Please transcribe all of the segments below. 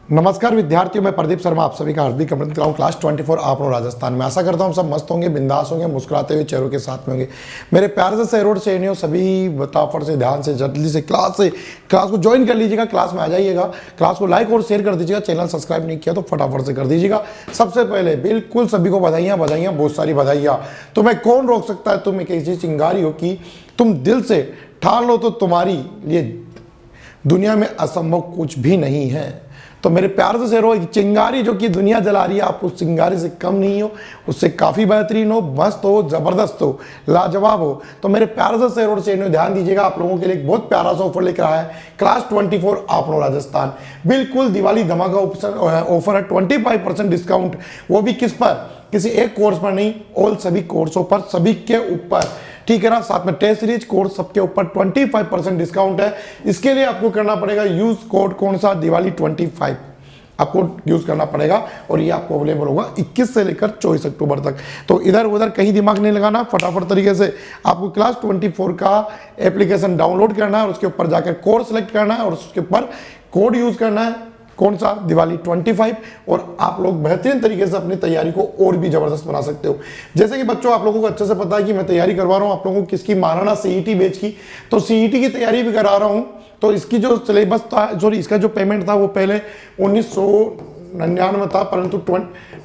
नमस्कार विद्यार्थियों, मैं प्रदीप शर्मा आप सभी का हार्दिक अभिनंदन करता हूँ। क्लास 24 आप लोग राजस्थान में। आशा करता हूँ सब मस्त होंगे, बिंदास होंगे, मुस्कुराते हुए चेहरों के साथ में होंगे। मेरे प्यार से रोड से नहीं हो, सभी फटाफट से ध्यान से जल्दी से क्लास को ज्वाइन कर लीजिएगा। क्लास में आ जाइएगा, क्लास को लाइक और शेयर कर दीजिएगा। चैनल सब्सक्राइब नहीं किया तो फटाफट से कर दीजिएगा। सबसे पहले बिल्कुल सभी को बधाइयाँ, बहुत सारी बधाइयाँ। तुम्हें कौन रोक सकता है? तुम एक ऐसी चिंगारी हो कि तुम दिल से ठान लो तो तुम्हारी लिए दुनिया में असंभव कुछ भी नहीं है। तो मेरे प्यार से शेरों, एक चिंगारी जो कि दुनिया जला रही है, आप उस चिंगारी से कम नहीं हो, उससे काफ़ी बेहतरीन हो, मस्त हो, ज़बरदस्त हो, लाजवाब हो। तो मेरे प्यार से शेरों से ध्यान दीजिएगा, आप लोगों के लिए एक बहुत प्यारा सा ऑफर लेकर आया है क्लास 24 आप लोग राजस्थान। बिल्कुल दिवाली धमाका ऑफर है, 25% डिस्काउंट। वो भी किस पर? किसी एक कोर्स पर नहीं, ऑल सभी कोर्सों पर, सभी के ऊपर, ठीक है ना। साथ में टेस्ट सीरीज कोर्स सबके ऊपर 25% डिस्काउंट है। इसके लिए आपको करना पड़ेगा यूज कोड, कौन सा? दिवाली 25 आपको यूज करना पड़ेगा और ये आपको अवेलेबल होगा 21 से लेकर 24 अक्टूबर तक। तो इधर उधर कहीं दिमाग नहीं लगाना, फटाफट तरीके से आपको क्लास 24 का एप्लीकेशन डाउनलोड करना है और उसके ऊपर जाकर कोर्स सेलेक्ट करना है और उसके ऊपर कोड यूज करना है, कौन सा? दिवाली 25। और आप लोग बेहतरीन तरीके से अपनी तैयारी को और भी जबरदस्त बना सकते हो। जैसे कि बच्चों, आप लोगों को अच्छे से पता है कि मैं तैयारी करवा रहा हूं आप लोगों को किसकी? महाराणा सीईटी बैच की। तो सीईटी की तैयारी भी करा रहा हूं। तो इसकी जो सिलेबस था, सॉरी, इसका जो पेमेंट था वो पहले 1999 था, परंतु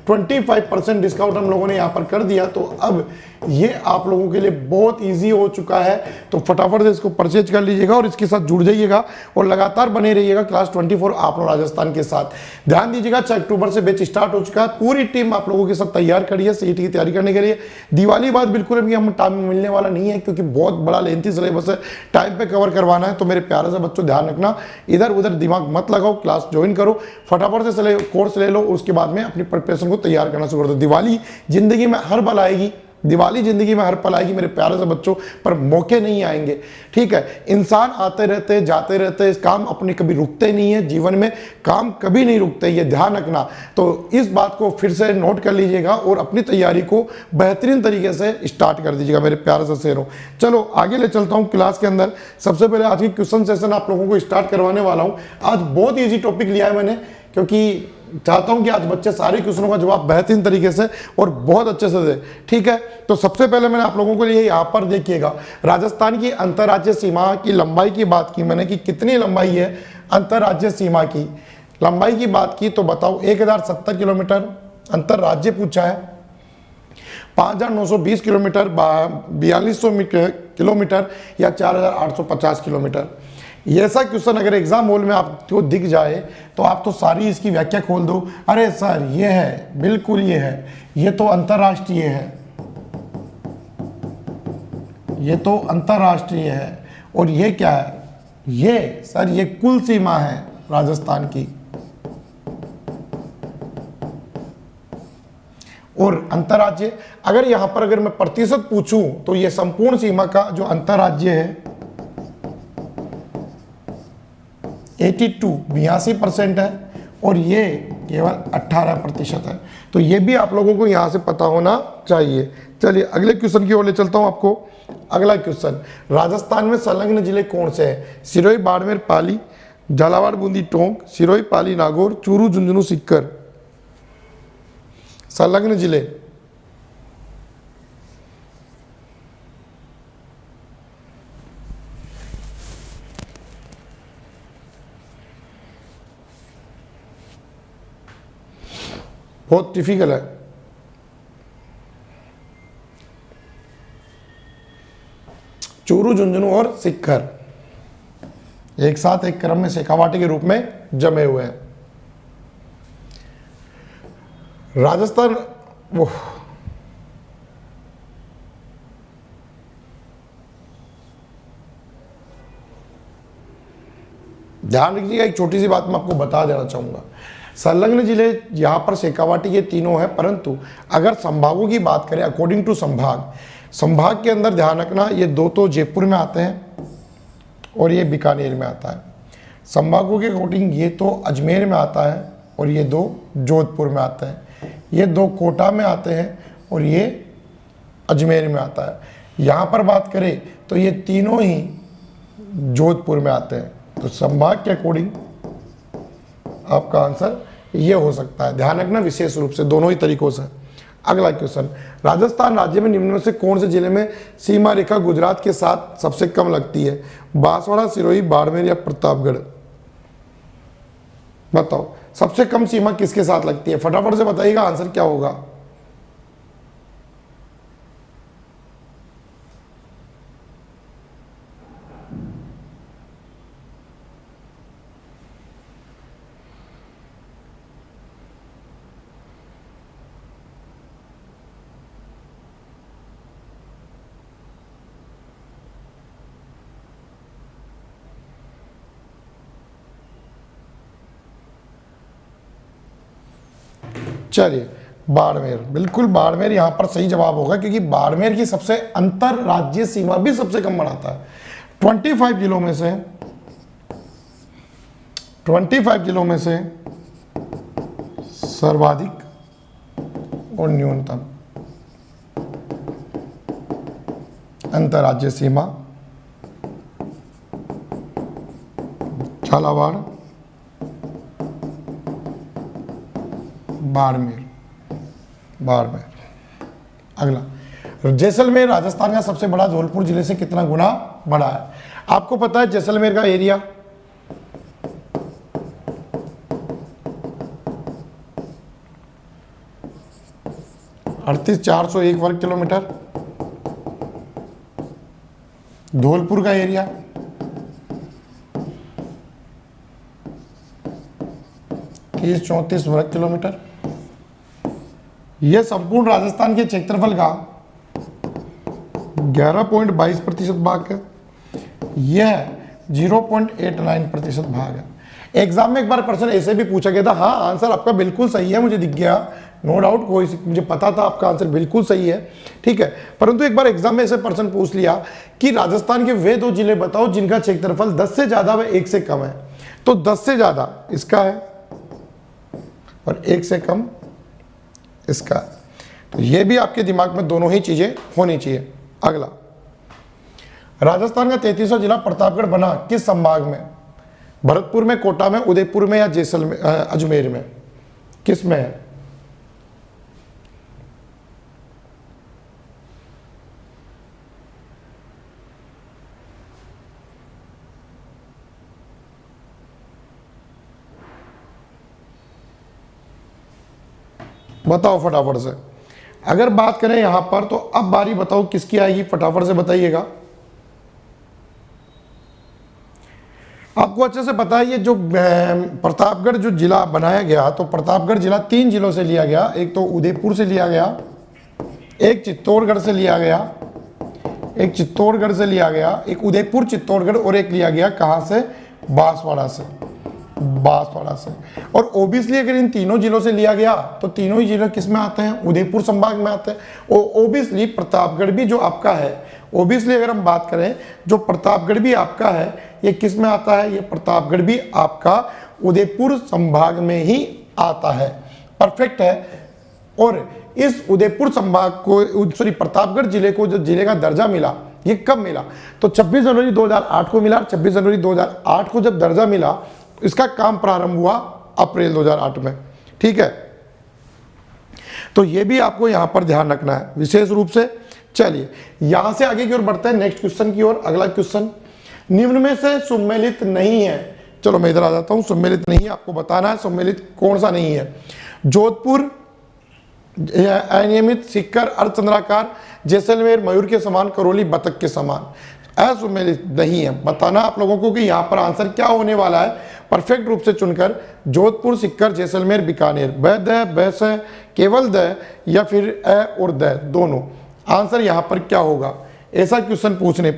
25% डिस्काउंट हम लोगों ने यहाँ पर कर दिया। तो अब ये आप लोगों के लिए बहुत इजी हो चुका है। तो फटाफट से इसको परचेज कर लीजिएगा और इसके साथ जुड़ जाइएगा और लगातार बने रहिएगा क्लास 24 आप लोग राजस्थान के साथ। ध्यान दीजिएगा, 6 अक्टूबर से बैच स्टार्ट हो चुका है। पूरी टीम आप लोगों के साथ तैयार खड़ी है सीईटी की तैयारी करने के लिए। दिवाली बाद बिल्कुल भी हम टाइम मिलने वाला नहीं है, क्योंकि बहुत बड़ा लेंथी सिलेबस है, टाइम पे कवर करवाना है। तो मेरे प्यारे से बच्चों, ध्यान रखना, इधर उधर दिमाग मत लगाओ, क्लास ज्वाइन करो, फटाफट से कोर्स ले लो, उसके बाद में अपनी प्रिपरेशन को तैयार करना शुरू कर दो। दिवाली जिंदगी में हर पल आएगी, दिवाली जिंदगी में हर पल आएगी मेरे प्यारे से बच्चों, पर मौके नहीं आएंगे, ठीक है। इंसान आते रहते जाते रहते, काम अपने कभी रुकते नहीं है, जीवन में काम कभी नहीं रुकते, ये ध्यान रखना। तो इस बात को फिर से नोट कर लीजिएगा और अपनी तैयारी को बेहतरीन तरीके से स्टार्ट कर दीजिएगा मेरे प्यारे से शेरों। चलो आगे ले चलता हूँ क्लास के अंदर। सबसे पहले आज की क्वेश्चन सेशन आप लोगों को स्टार्ट करवाने वाला हूँ। आज बहुत ईजी टॉपिक लिया है मैंने, क्योंकि चाहता हूं कि आज बच्चे सारे क्वेश्चनों का जवाब बेहतरीन तरीके से और बहुत अच्छे से दे, ठीक है। तो सबसे पहले मैंने आप लोगों के लिए यहाँ पर देखिएगा, राजस्थान की अंतर्राज्यीय सीमा की लंबाई की बात की मैंने कि कितनी लंबाई है अंतर्राज्यीय सीमा की लंबाई की बात की। तो बताओ, 1070 किलोमीटर अंतर्राज्यीय पूछा है, 5920 किलोमीटर, 4200 किलोमीटर या 4850 किलोमीटर। ये ऐसा क्वेश्चन अगर एग्जाम हॉल में आपको दिख जाए तो आप तो सारी इसकी व्याख्या खोल दो। अरे सर, ये है, बिल्कुल ये है, ये तो अंतर्राष्ट्रीय है, ये तो अंतर्राष्ट्रीय है। और ये क्या है? ये सर, ये कुल सीमा है राजस्थान की। और अंतर्राज्यीय, अगर यहां पर अगर मैं प्रतिशत पूछूं तो ये संपूर्ण सीमा का जो अंतर्राज्यीय है 82% है और ये केवल 18% है। तो ये भी आप लोगों को यहाँ से पता होना चाहिए। चलिए अगले क्वेश्चन की ओर ले चलता हूँ आपको। अगला क्वेश्चन, राजस्थान में संलग्न जिले कौन से हैं? सिरोही, बाड़मेर, पाली, झालावाड़, बूंदी, टोंक, सिरोही, पाली, नागौर, चूरू, झुंझुनू, सीकर। संलग्न जिले, बहुत डिफिकल्ट है। चूरू, झुंझुनू और सीकर एक साथ एक क्रम में शेखावाटी के रूप में जमे हुए हैं। राजस्थान, वो ध्यान रखिएगा, एक छोटी सी बात मैं आपको बता देना चाहूंगा। संलग्न जिले यहाँ पर शेखावाटी के तीनों हैं, परंतु अगर संभागों की बात करें अकॉर्डिंग टू संभाग के अंदर ध्यान रखना, ये दो तो जयपुर में आते हैं और ये बीकानेर में आता है। संभागों के अकॉर्डिंग ये तो अजमेर में आता है और ये दो जोधपुर में आते हैं। ये दो कोटा में आते हैं और ये अजमेर में आता है। यहाँ पर बात करें तो ये तीनों ही जोधपुर में आते हैं। तो संभाग के अकॉर्डिंग आपका आंसर ये हो सकता है। ध्यान रखना विशेष रूप से दोनों ही तरीकों से। अगला क्वेश्चन, राजस्थान राज्य में निम्न में से कौन से जिले में सीमा रेखा गुजरात के साथ सबसे कम लगती है? बांसवाड़ा, सिरोही, बाड़मेर या प्रतापगढ़? बताओ सबसे कम सीमा किसके साथ लगती है? फटाफट से बताइएगा आंसर क्या होगा। चलिए बाड़मेर, बिल्कुल बाड़मेर यहां पर सही जवाब होगा, क्योंकि बाड़मेर की सबसे अंतर राज्य सीमा भी सबसे कम बढ़ाता है। 25 जिलों में से 25 जिलों में से सर्वाधिक और न्यूनतम अंतर्राज्यीय सीमा झालावाड़, बाड़मेर। अगला, जैसलमेर राजस्थान का सबसे बड़ा धौलपुर जिले से कितना गुना बड़ा है? आपको पता है जैसलमेर का एरिया 38,401 वर्ग किलोमीटर, धौलपुर का एरिया 3034 वर्ग किलोमीटर। यह संपूर्ण राजस्थान के क्षेत्रफल का 11.22% भाग है। यह 0.89% भाग है। एग्जाम में एक बार प्रश्न ऐसे भी पूछा गया था, हाँ आंसर आपका बिल्कुल सही है, मुझे दिख गया, नो डाउट, कोई मुझे पता था आपका आंसर बिल्कुल सही है, ठीक है। परंतु एक बार एग्जाम में ऐसे प्रश्न पूछ लिया कि राजस्थान के वे 2 जिले बताओ जिनका क्षेत्रफल 10 से ज्यादा व 1 से कम है। तो 10 से ज्यादा इसका है और 1 से कम इसका। तो ये भी आपके दिमाग में दोनों ही चीजें होनी चाहिए। अगला, राजस्थान का 33वां जिला प्रतापगढ़ बना किस संभाग में? भरतपुर में, कोटा में, उदयपुर में या जैसलमेर अजमेर में? किस में है? बताओ फटाफट से। अगर बात करें यहां पर तो अब बारी बताओ किसकी आएगी, फटाफट से बताइएगा। आपको अच्छे से पता है ये जो प्रतापगढ़ जो जिला बनाया गया, तो प्रतापगढ़ जिला 3 जिलों से लिया गया। एक तो उदयपुर से लिया गया, एक चित्तौड़गढ़ से लिया गया, एक उदयपुर, चित्तौड़गढ़, और एक लिया गया कहां से? बांसवाड़ा से। और ओबियसली अगर इन तीनों जिलों से लिया गया तो तीनों ही जिले किस में आते हैं? उदयपुर संभाग में आते हैं। और ओबियसली प्रतापगढ़ भी जो आपका है, ओबियसली अगर हम बात करें जो प्रतापगढ़ भी आपका है, ये किस में आता है? ये प्रतापगढ़ भी आपका उदयपुर संभाग में ही आता है। परफेक्ट है। और इस उदयपुर संभाग को, सॉरी प्रतापगढ़ जिले को जो जिले का दर्जा मिला, ये कब मिला? तो 26 जनवरी 2008 को मिला। 26 जनवरी 2008 को जब दर्जा मिला, इसका काम प्रारंभ हुआ अप्रैल 2008 में, ठीक है। तो ये भी आपको यहां पर ध्यान रखना है विशेष रूप से। चलिए यहां से आगे की ओर बढ़ते हैं नेक्स्ट क्वेश्चन की ओर। अगला क्वेश्चन, निम्न में से सम्मिलित नहीं है। चलो मैं इधर आ जाता हूं। सम्मिलित नहीं है, आपको बताना है सम्मिलित कौन सा नहीं है। जोधपुर अनियमित, सीकर अर्धचंद्राकार, जैसलमेर मयूर के समान, करौली बतख के समान। असम्मिलित नहीं है। बताना आप लोगों को कि यहां पर आंसर क्या होने वाला है, परफेक्ट रूप से चुनकर। जोधपुर, सीकर, जैसलमेर, बीकानेर। ब, द, ब, स, केवल द या फिर अ और द, दोनों। आंसर यहां पर क्या होगा ऐसा क्वेश्चन पूछने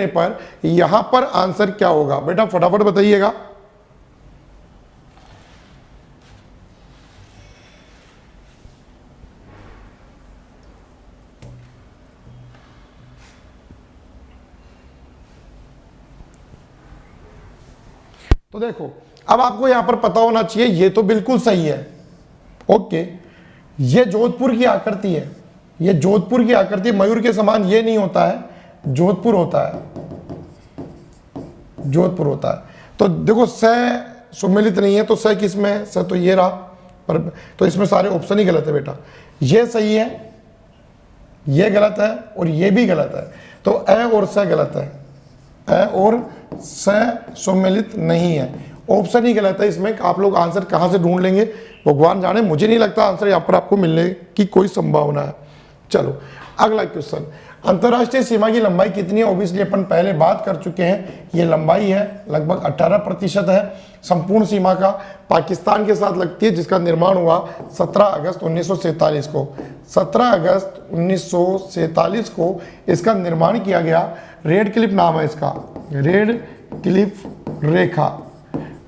पर? यहां पर आंसर क्या होगा बेटा, फटाफट बताइएगा। तो देखो अब आपको यहां पर पता होना चाहिए, ये तो बिल्कुल सही है, ओके। ये जोधपुर की आकृति है, ये जोधपुर की आकृति, मयूर के समान ये नहीं होता है, जोधपुर होता है। जोधपुर होता है। तो देखो स सुमेलित नहीं है, तो स किस में है? स तो ये रहा, पर तो इसमें सारे ऑप्शन ही गलत है बेटा। ये सही है, ये गलत है और ये भी गलत है। तो अ और स गलत है, अ और स सुमेलित नहीं है, ऑप्शन ही गलत है इसमें। आप लोग आंसर कहाँ से ढूंढ लेंगे भगवान जाने, मुझे नहीं लगता आंसर यहाँ पर आपको मिलने की कोई संभावना है। चलो अगला क्वेश्चन, अंतरराष्ट्रीय सीमा की लंबाई कितनी है? ओबियसली अपन पहले बात कर चुके हैं, ये लंबाई है लगभग 18% है संपूर्ण सीमा का, पाकिस्तान के साथ लगती है, जिसका निर्माण हुआ 17 अगस्त 1947 को। 17 अगस्त 1947 को इसका निर्माण किया गया। रेड क्लिफ नाम है इसका, रेड क्लिफ रेखा,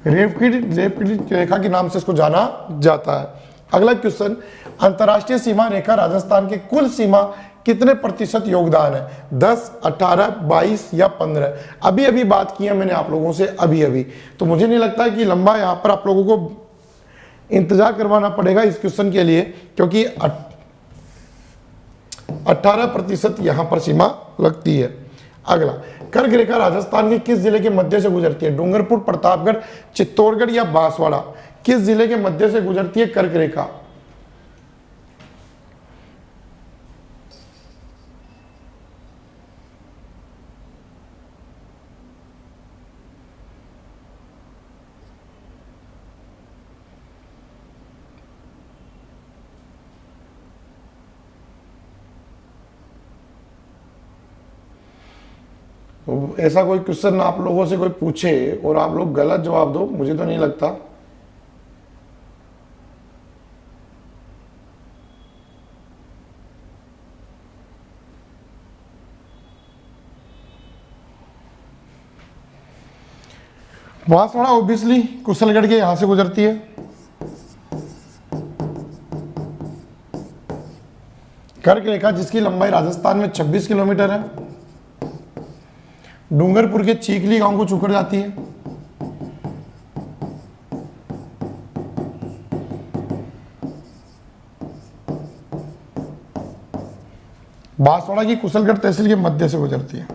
रेड क्लिफ रेखा के नाम से इसको जाना जाता है। अगला क्वेश्चन, अंतरराष्ट्रीय सीमा रेखा राजस्थान के कुल सीमा कितने प्रतिशत योगदान है? 10, 18, 22 या 15? अभी अभी बात की है मैंने आप लोगों से, अभी अभी। तो मुझे नहीं लगता कि लंबा यहाँ पर आप लोगों को इंतजार करवाना पड़ेगा इस क्वेश्चन के लिए, क्योंकि 18% यहाँ पर सीमा लगती है। अगला, कर्क रेखा राजस्थान के किस जिले के मध्य से गुजरती है? डूंगरपुर, प्रतापगढ़, चित्तौड़गढ़ या बांसवाड़ा? किस जिले के मध्य से गुजरती है कर्क रेखा? तो ऐसा कोई क्वेश्चन आप लोगों से कोई पूछे और आप लोग गलत जवाब दो, मुझे तो नहीं लगता। बांसवाड़ा ऑब्वियसली कुशलगढ़ के यहां से गुजरती है। कर्क रेखा जिसकी लंबाई राजस्थान में 26 किलोमीटर है, डूंगरपुर के चीखली गांव को छूकर जाती है। बांसवाड़ा की कुशलगढ़ तहसील के मध्य से गुजरती है।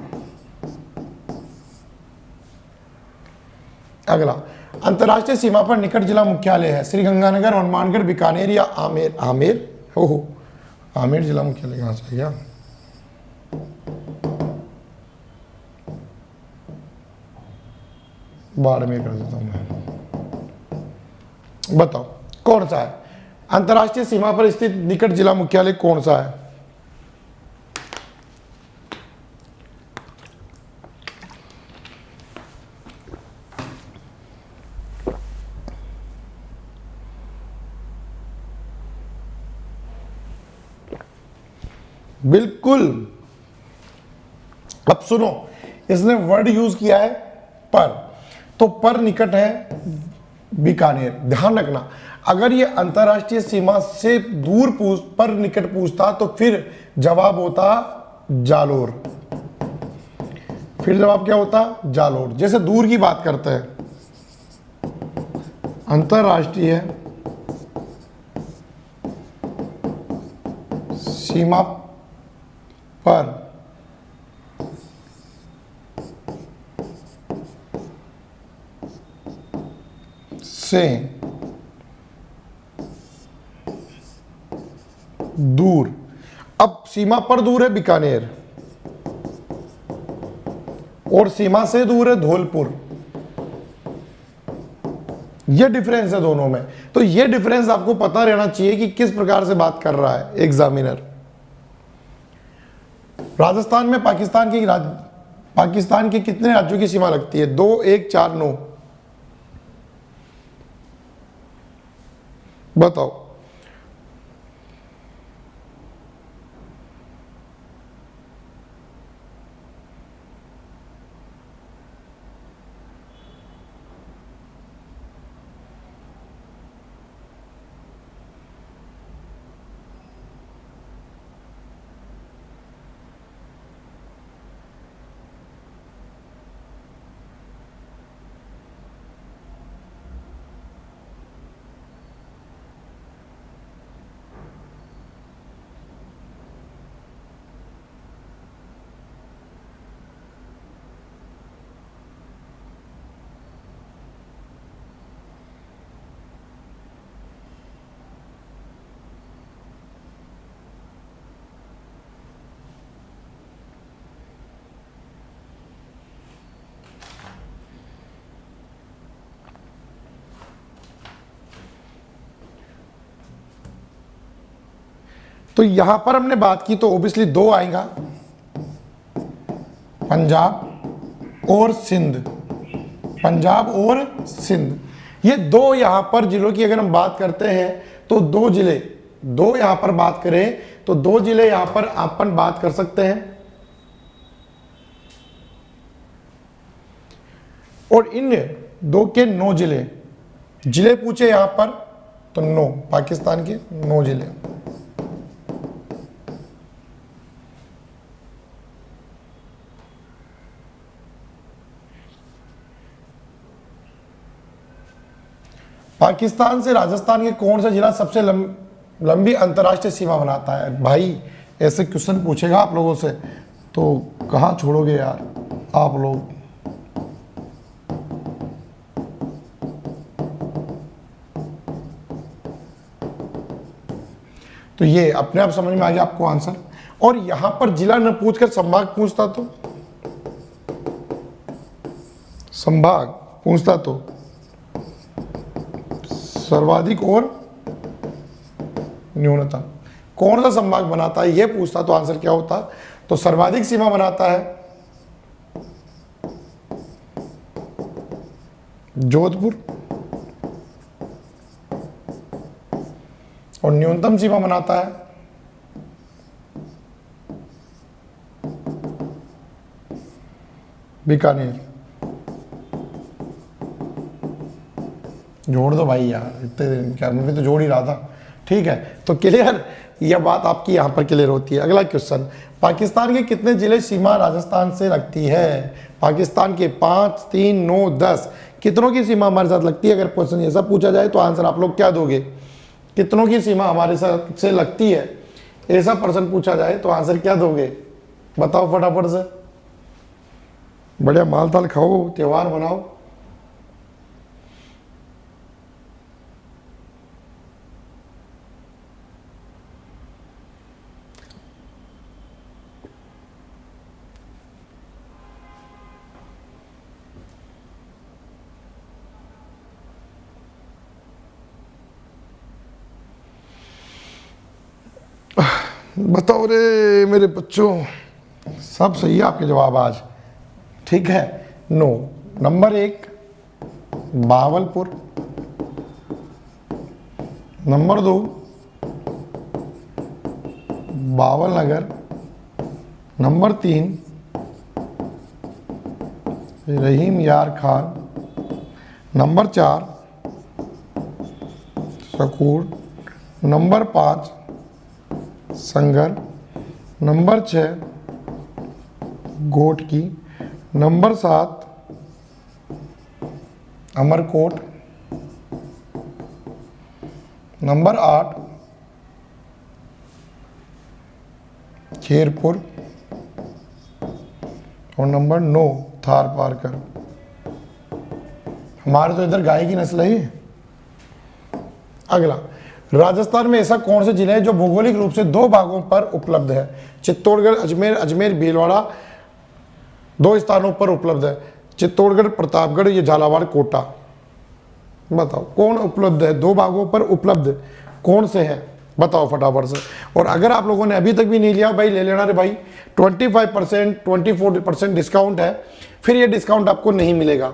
अगला, अंतरराष्ट्रीय सीमा पर निकट जिला मुख्यालय है? श्रीगंगानगर, हनुमानगढ़, बीकानेर या आमेर? आमेर हो, आमेर जिला मुख्यालय कहां से गया? बाड़मेर कर देता हूं मैं। बताओ कौन सा है? अंतरराष्ट्रीय सीमा पर स्थित निकट जिला मुख्यालय कौन सा है? बिल्कुल। अब सुनो, इसने वर्ड यूज किया है पर, तो पर निकट है बीकानेर। ध्यान रखना, अगर ये अंतरराष्ट्रीय सीमा से दूर पर निकट पूछता तो फिर जवाब होता जालोर। फिर जवाब क्या होता? जालोर। जैसे दूर की बात करते हैं, अंतरराष्ट्रीय सीमा पर से दूर, अब सीमा पर दूर है बीकानेर और सीमा से दूर है धौलपुर, ये डिफरेंस है दोनों में। तो ये डिफरेंस आपको पता रहना चाहिए कि किस प्रकार से बात कर रहा है एग्जामिनर। राजस्थान में पाकिस्तान के कितने राज्यों की सीमा लगती है? 2, 1, 4, 9? बताओ। तो यहां पर हमने बात की तो ओबियसली दो आएगा, पंजाब और सिंध, पंजाब और सिंध, ये दो यहां पर जिलों की अगर हम बात करते हैं तो दो जिले, दो यहां पर बात करें तो दो जिले यहां पर अपन बात कर सकते हैं। और इन दो के 9 जिले, जिले पूछे यहां पर तो 9, पाकिस्तान के 9 जिले। पाकिस्तान से राजस्थान के कौन सा जिला सबसे लंबी अंतर्राष्ट्रीय सीमा बनाता है? भाई ऐसे क्वेश्चन पूछेगा आप लोगों से तो कहां छोड़ोगे यार आप लोग। तो ये अपने आप समझ में आ गया आपको आंसर। और यहां पर जिला न पूछकर संभाग पूछता तो, संभाग पूछता तो सर्वाधिक और न्यूनतम कौन सा संभाग बनाता है यह पूछता तो आंसर क्या होता? तो सर्वाधिक सीमा बनाता है जोधपुर और न्यूनतम सीमा बनाता है बीकानेर। जोड़ दो भाई यार, इतने दिन क्या, मैं भी तो जोड़ ही रहा था। ठीक है, तो क्लियर, यह बात आपकी यहाँ पर क्लियर होती है। अगला क्वेश्चन, पाकिस्तान के कितने जिले सीमा राजस्थान से लगती है? पाकिस्तान के 5, 3, 9, 10 कितनों की सीमा हमारे साथ लगती है? अगर क्वेश्चन ऐसा पूछा जाए तो आंसर आप लोग क्या दोगे? कितनों की सीमा हमारे साथ से लगती है, ऐसा प्रश्न पूछा जाए तो आंसर क्या दोगे? बताओ फटाफट से। बढ़िया माल ताल खाओ, त्योहार मनाओ। बताओ रे मेरे बच्चों, सब सही है आपके जवाब आज। ठीक है, no. Number 1 Bahawalpur, number 2 Bahawalnagar, number 3 Rahim Yar Khan, number 4 Sukkur, number 5 Sanghar, number 6 Ghotki, number 7 Umarkot, number 8 Khairpur और नंबर 9 थार पारकर। हमारे तो इधर गाय की नस्ल है। अगला, राजस्थान में ऐसा कौन से जिले हैं जो भौगोलिक रूप से 2 भागों पर उपलब्ध है? चित्तौड़गढ़ अजमेर, अजमेर भीलवाड़ा 2 स्थानों पर उपलब्ध है। चित्तौड़गढ़, प्रतापगढ़, ये झालावाड़, कोटा। बताओ कौन उपलब्ध है? 2 भागों पर उपलब्ध कौन से हैं? बताओ फटाफट से। और अगर आप लोगों ने अभी तक भी नहीं लिया भाई, ले लेना रे भाई। 25%, 24% डिस्काउंट है, फिर ये डिस्काउंट आपको नहीं मिलेगा।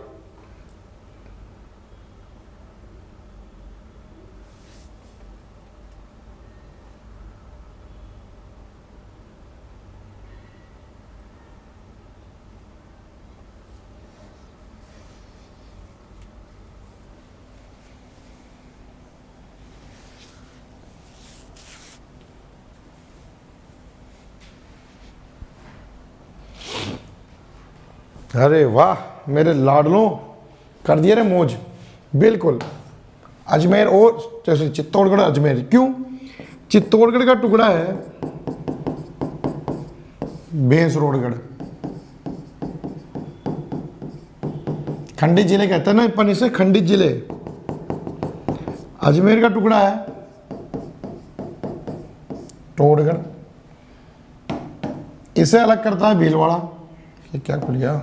अरे वाह मेरे लाडलों, कर दिए रे मौज। बिल्कुल, अजमेर और जैसे चित्तौड़गढ़ अजमेर। क्यों? चित्तौड़गढ़ का टुकड़ा है बेंसरोडगढ़, खंडित जिले कहते हैं ना अपन इसे, खंडित जिले। अजमेर का टुकड़ा है टोडगढ़, इसे अलग करता है भीलवाड़ा। ये क्या खुल गया?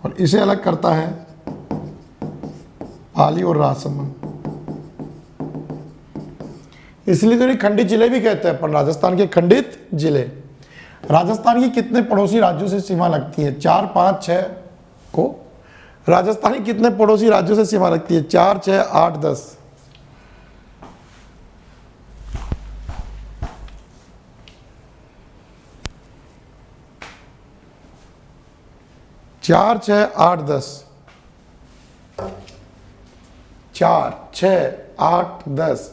और इसे अलग करता है पाली और राजसमंद। इसलिए तो ये खंडित जिले भी कहते हैं अपन, राजस्थान के खंडित जिले। राजस्थान की कितने पड़ोसी राज्यों से सीमा लगती है? 4, 5, 6 को राजस्थान की कितने पड़ोसी राज्यों से सीमा लगती है? 4, 6, 8, 10। 4, 6, 8, 10। 4, 6, 8, 10।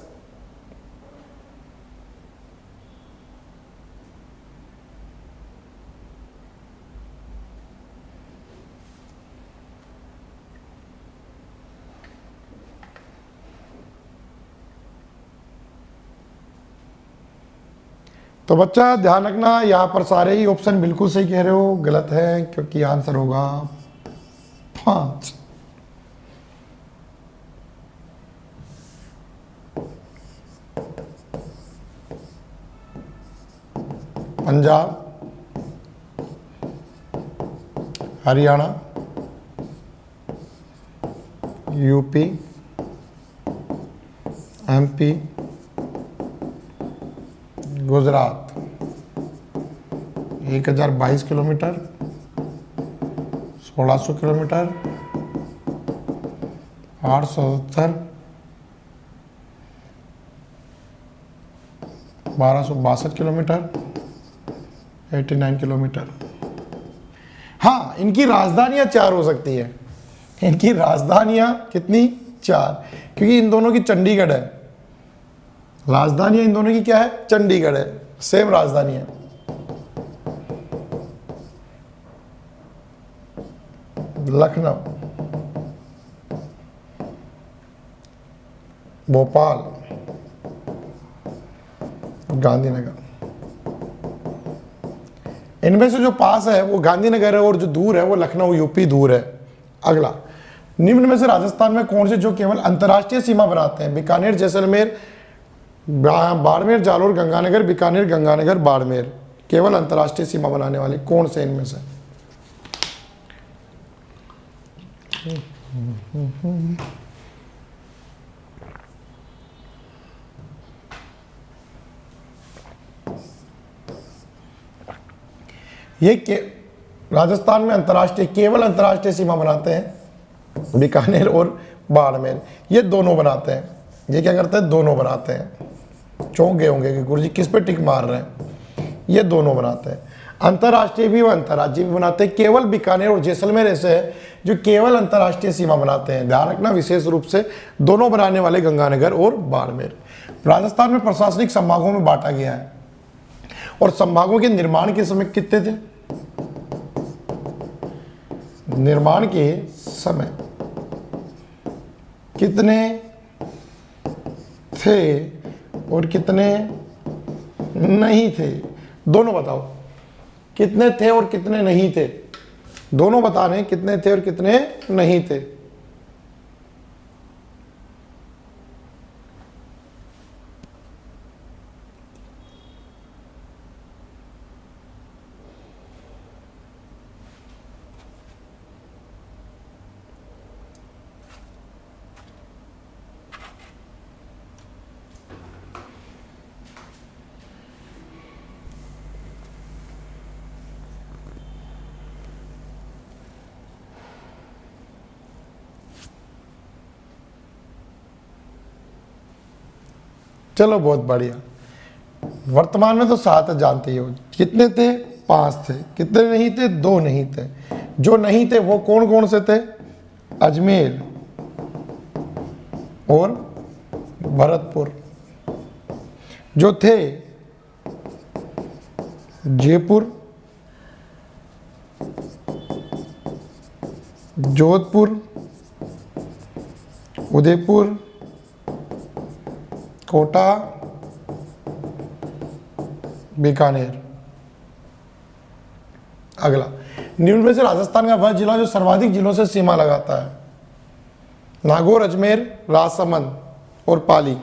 तो बच्चा ध्यान रखना, यहाँ पर सारे ही ऑप्शन बिल्कुल सही कह रहे हो, गलत है, क्योंकि आंसर होगा 5। Punjab, Haryana, UP, MP, Gujarat. 1022 kilometre, 1600 kilometre, 870, 1262 kilometre, 89 kilometre. हाँ, इनकी राजधानियां 4 हो सकती है। इनकी राजधानियां कितनी? 4, क्योंकि इन दोनों की चंडीगढ़ है। राजधानियां इन दोनों की क्या है? चंडीगढ़ है, सेम राजधानी है। लखनऊ, भोपाल, गांधीनगर। इनमें से जो पास है वो गांधीनगर है और जो दूर है वो लखनऊ यूपी दूर है। अगला, निम्न में से राजस्थान में कौन से जो केवल अंतर्राष्ट्रीय सीमा बनाते हैं? बीकानेर, जैसलमेर, बाड़मेर, जालोर, गंगानगर, बीकानेर, गंगानगर, बाड़मेर। केवल अंतर्राष्ट्रीय सीमा बनाने वाले कौन से इनमें से? राजस्थान में अंतर्राष्ट्रीय, केवल अंतर्राष्ट्रीय सीमा बनाते हैं बीकानेर और बाड़मेर। ये दोनों बनाते हैं। ये क्या करते हैं? दोनों बनाते हैं। चौंक गए होंगे कि गुरु जी किस पे टिक मार रहे हैं। ये दोनों बनाते हैं, अंतर्राष्ट्रीय भी और अंतर्राज्यीय भी बनाते हैं। केवल बीकानेर और जैसलमेर ऐसे है जो केवल अंतर्राष्ट्रीय सीमा बनाते हैं। ध्यान रखना, विशेष रूप से दोनों बनाने वाले गंगानगर और बाड़मेर। राजस्थान में प्रशासनिक संभागों में बांटा गया है और संभागों के निर्माण के समय कितने थे? निर्माण के समय कितने थे और कितने नहीं थे? दोनों बताओ, कितने थे और कितने नहीं थे? दोनों बता रहे हैं, कितने थे और कितने नहीं थे। चलो, बहुत बढ़िया। वर्तमान में तो 7 जानते ही हो। कितने थे? 5 थे। कितने नहीं थे? 2 नहीं थे। जो नहीं थे वो कौन कौन से थे? अजमेर और भरतपुर। जो थे जयपुर, जोधपुर, उदयपुर, कोटा, बीकानेर। अगला, निम्न में से राजस्थान का वह जिला जो सर्वाधिक जिलों से सीमा लगाता है? नागौर, अजमेर, राजसमंद और पाली।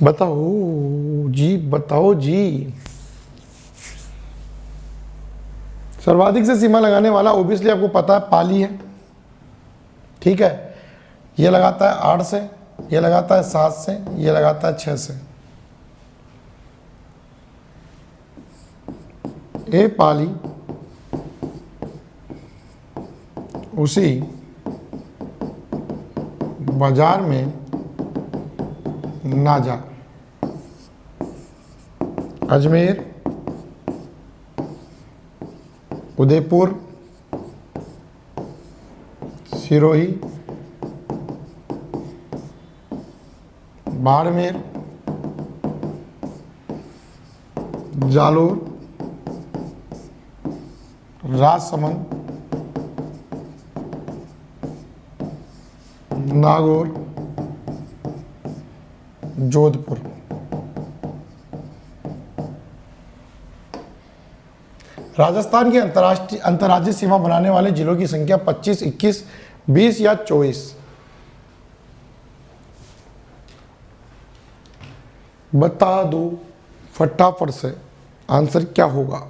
बताओ जी, बताओ जी। सर्वाधिक से सीमा लगाने वाला ओबियसली आपको पता है पाली है। ठीक है, ये लगाता है 8 से, ये लगाता है 7 से, ये लगाता है 6 से। ए पाली उसी बाजार में ना जा। अजमेर, उदयपुर, सिरोही, बाड़मेर, जालोर, राजसमंद, नागौर, जोधपुर। राजस्थान की अंतर्राज्यीय सीमा बनाने वाले जिलों की संख्या 25, 21, 20 या 24। बता दो फटाफट से, आंसर क्या होगा।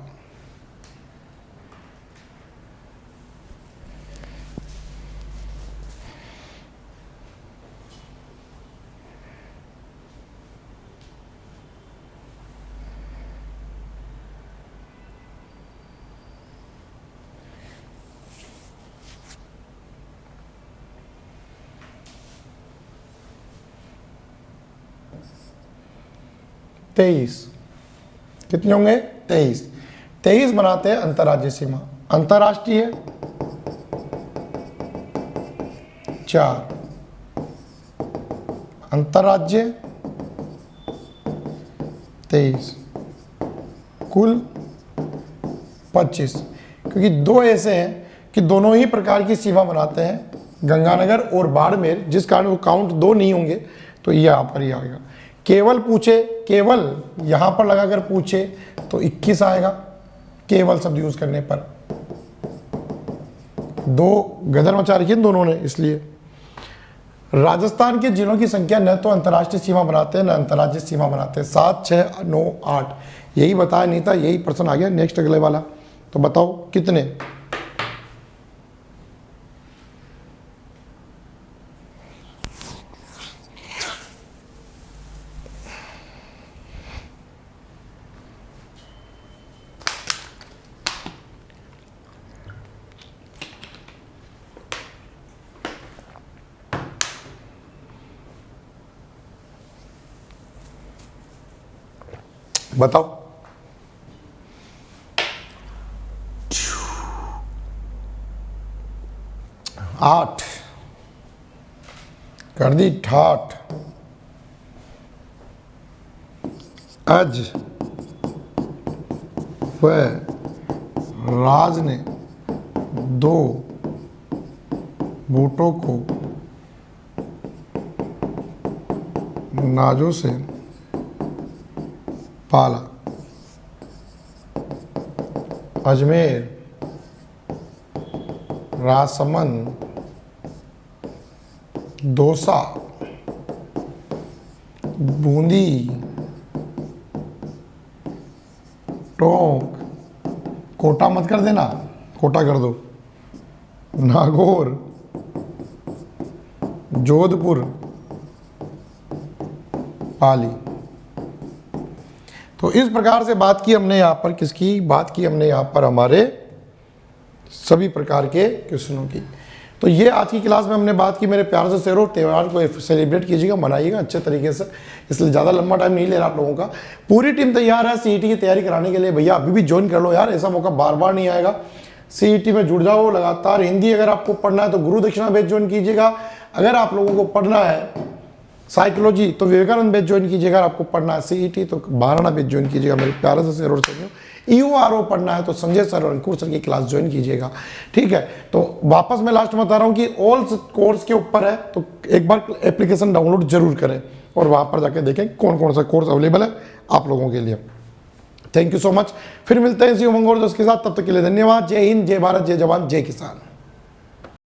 तेईस। कितने होंगे? 23। 23 बनाते हैं अंतर्राज्यीय सीमा। अंतर्राष्ट्रीय 4, अंतर्राज्यीय 23, कुल 25। क्योंकि दो ऐसे हैं कि दोनों ही प्रकार की सीमा बनाते हैं, गंगानगर और बाड़मेर, जिस कारण वो काउंट 2 नहीं होंगे, तो ये यहाँ पर ही आएगा। केवल पूछे, केवल यहां पर लगाकर पूछे तो 21 आएगा, केवल शब्द यूज करने पर। 2 गदर मचा रखी है दोनों ने, इसलिए। राजस्थान के जिलों की संख्या न तो अंतर्राष्ट्रीय सीमा बनाते हैं न अंतर्राज्यीय सीमा बनाते हैं। 7, 6, 9, 8 यही बताया नहीं था, यही प्रश्न आ गया। नेक्स्ट अगले वाला, तो बताओ कितने। बताओ। 8 कर दी ठाठ। अज व राज ने 2 बूटों को नाजों से पाला। अजमेर, राजसमंद, दौसा, बूंदी, टोंक, कोटा मत कर देना, कोटा कर दो, नागौर, जोधपुर, पाली। तो इस प्रकार से बात की हमने यहाँ पर, किसकी बात की हमने यहाँ पर, हमारे सभी प्रकार के क्वेश्चनों की। तो ये आज की क्लास में हमने बात की। मेरे प्यार से शेरों, त्यौहार को सेलिब्रेट कीजिएगा, मनाइएगा अच्छे तरीके से, इसलिए ज़्यादा लंबा टाइम नहीं ले रहा आप लोगों का। पूरी टीम तैयार है सीईटी की तैयारी कराने के लिए। भैया अभी भी ज्वाइन कर लो यार, ऐसा मौका बार बार नहीं आएगा। सीईटी में जुड़ जाओ लगातार। हिंदी अगर आपको पढ़ना है तो गुरु दक्षिणा बैच ज्वाइन कीजिएगा। अगर आप लोगों को पढ़ना है साइकोलॉजी तो विवेकानंद बैच ज्वाइन कीजिएगा। अगर आपको पढ़ना है सीईटी तो महाराणा बैच ज्वाइन कीजिएगा। मेरे प्यारे से शेरों से ईओआरओ पढ़ना है तो संजय सर और अंकुर सर की क्लास ज्वाइन कीजिएगा। ठीक है, तो वापस मैं लास्ट में बता रहा हूँ कि ऑल कोर्स के ऊपर है, तो एक बार एप्लीकेशन डाउनलोड जरूर करें और वहाँ पर जाके देखें कौन कौन सा कोर्स अवेलेबल है आप लोगों के लिए। Thank you so much. फिर मिलते हैं इसी उमंग और दोस्त के साथ, तब तक के लिए धन्यवाद। जय हिंद, जय भारत, जय जवान, जय किसान।